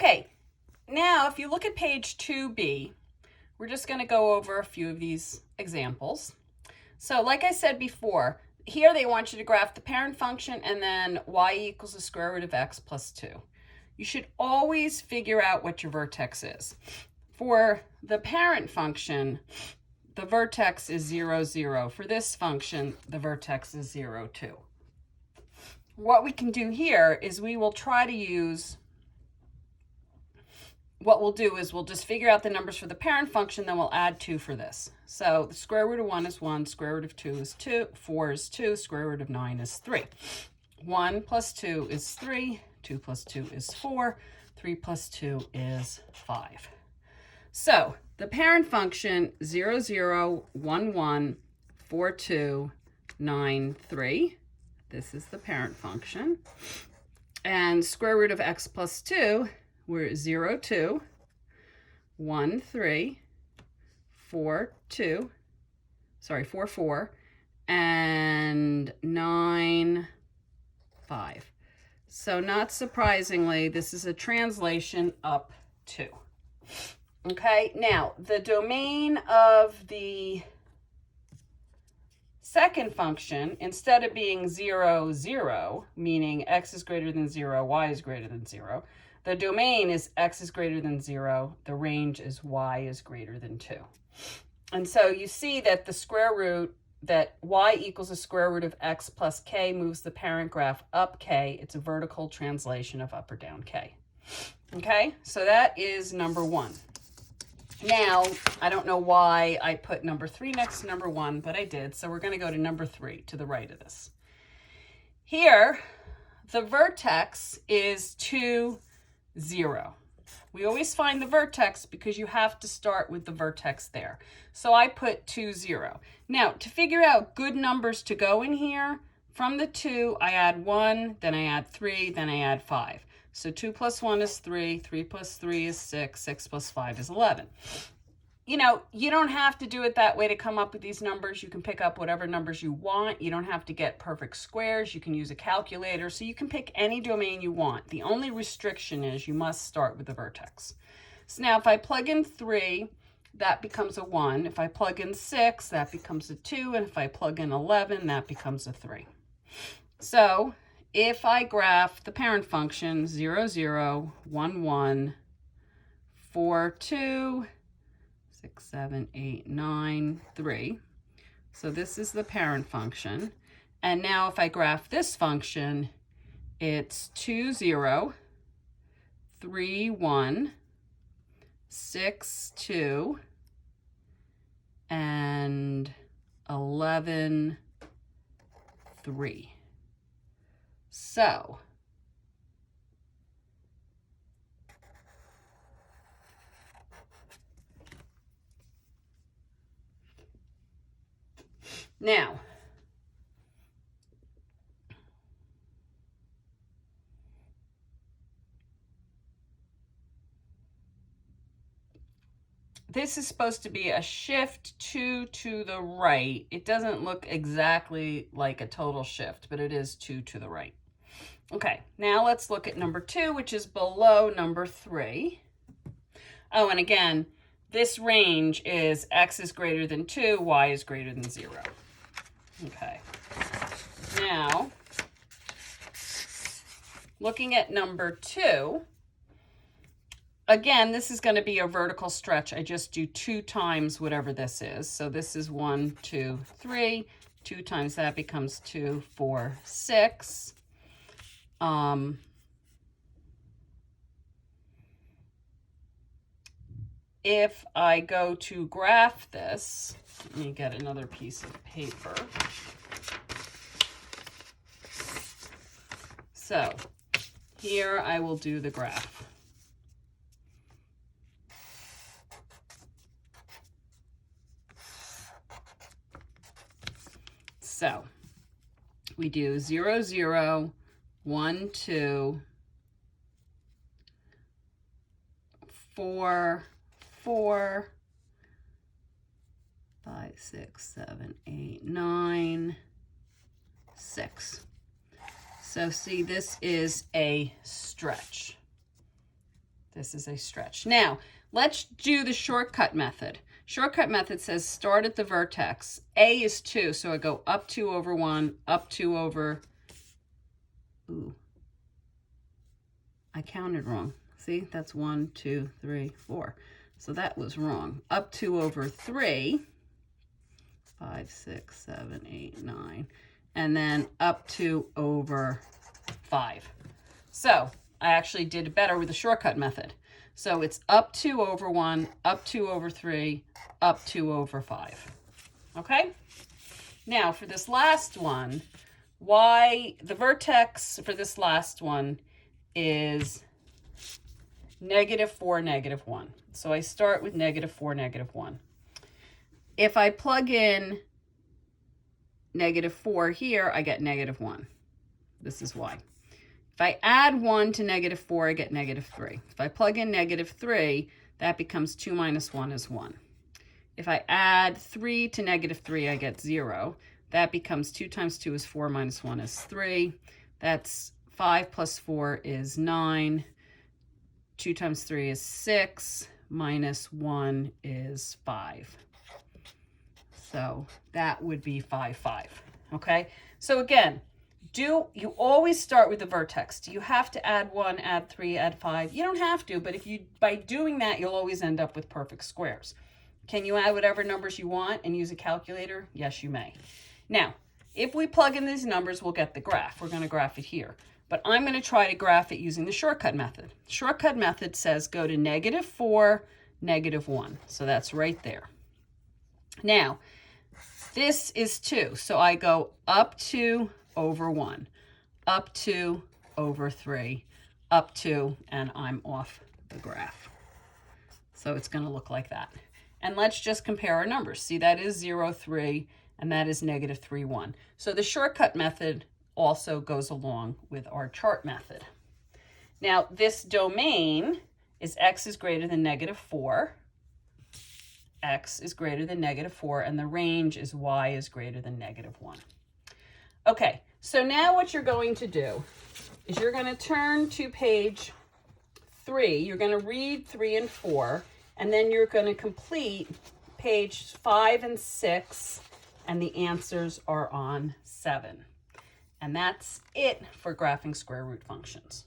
Okay, now if you look at page 2B, we're just going to go over a few of these examples. So like I said before, here they want you to graph the parent function and then y equals the square root of x plus 2. You should always figure out what your vertex is. For the parent function, the vertex is 0, 0. For this function, the vertex is 0, 2. What we can do here is we will try to use, what we'll do is we'll just figure out the numbers for the parent function, then we'll add 2 for this. So the square root of 1 is 1, square root of 2 is 2, 4 is 2, square root of 9 is 3. 1 plus 2 is 3, 2 plus 2 is 4, 3 plus 2 is 5. So the parent function 0, 0, 1, 1, 4, 2, 9, 3. This is the parent function. And square root of x plus 2, we're 0, 2, 1, 3, 4, 2, 4, 4, and 9, 5. So not surprisingly, this is a translation up 2. Okay, now the domain of the second function, instead of being 0, 0, meaning x is greater than 0, y is greater than 0, the domain is x is greater than 0, the range is y is greater than 2. And so you see that the square root, that y equals the square root of x plus k moves the parent graph up k. It's a vertical translation of up or down k. Okay, so that is number 1. Now, I don't know why I put number 3 next to number 1, but I did. So we're going to go to number 3 to the right of this. Here, the vertex is 2, 0. We always find the vertex because you have to start with the vertex there. So I put 2, 0. Now, to figure out good numbers to go in here, from the 2, I add 1, then I add 3, then I add 5. So 2 plus 1 is 3, 3 plus 3 is 6, 6 plus 5 is 11. You know, you don't have to do it that way to come up with these numbers. You can pick up whatever numbers you want. You don't have to get perfect squares. You can use a calculator. So you can pick any domain you want. The only restriction is you must start with the vertex. So now if I plug in 3, that becomes a 1. If I plug in 6, that becomes a 2. And if I plug in 11, that becomes a 3. So if I graph the parent function 0, 0, 1, 1, 4, 2, 6, 7, 8, 9, 3. So this is the parent function. And now if I graph this function, it's 2, 0, 3, 1, 6, 2, and 11, 3. So now this is supposed to be a shift 2 to the right. It doesn't look exactly like a total shift, but it is 2 to the right. Okay, now let's look at number 2, which is below number 3. Oh, and again, this range is x is greater than 2, y is greater than 0. Okay, now looking at number 2, again, this is going to be a vertical stretch. I just do 2 times whatever this is. So this is 1, 2, 3. 2 times that becomes 2, 4, 6. If I go to graph this, let me get another piece of paper. So here I will do the graph. So we do 0, 0, 1, 2, 4, 4, 5, 6, 7, 8, 9, 6. So see, this is a stretch. This is a stretch. Now, let's do the shortcut method. Shortcut method says start at the vertex. A is 2, so I go up 2 over 1, up 2 over, ooh, I counted wrong. See, that's 1, 2, 3, 4. So that was wrong. Up 2 over 3, 5, 6, 7, 8, 9, and then up 2 over 5. So I actually did better with the shortcut method. So it's up 2 over 1, up 2 over 3, up 2 over 5. Okay? Now for this last one, the vertex for this last one is -4, -1. So I start with -4, -1. If I plug in -4 here, I get -1. This is why. If I add 1 to -4, I get -3. If I plug in -3, that becomes 2 minus 1 is 1. If I add 3 to -3, I get 0. That becomes 2 times 2 is 4 minus 1 is 3. That's 5 plus 4 is 9. 2 times 3 is 6. Minus 1 is 5. So that would be 5, 5. Okay? So again, you always start with the vertex. Do you have to add 1, add 3, add 5? You don't have to, but by doing that, you'll always end up with perfect squares. Can you add whatever numbers you want and use a calculator? Yes, you may. Now, if we plug in these numbers, we'll get the graph. We're going to graph it here. But I'm going to try to graph it using the shortcut method. Shortcut method says go to -4, -1. So that's right there. Now, this is 2. So I go up 2 over 1, up 2 over 3, up 2, and I'm off the graph. So it's going to look like that. And let's just compare our numbers. See, that is 0, 3, and that is -3, 1. So the shortcut method also goes along with our chart method. Now, this domain is x is greater than -4, x is greater than -4, and the range is y is greater than -1. Okay, so now what you're going to do is you're going to turn to page 3. You're going to read 3 and 4, and then you're going to complete page 5 and 6, and the answers are on 7. And that's it for graphing square root functions.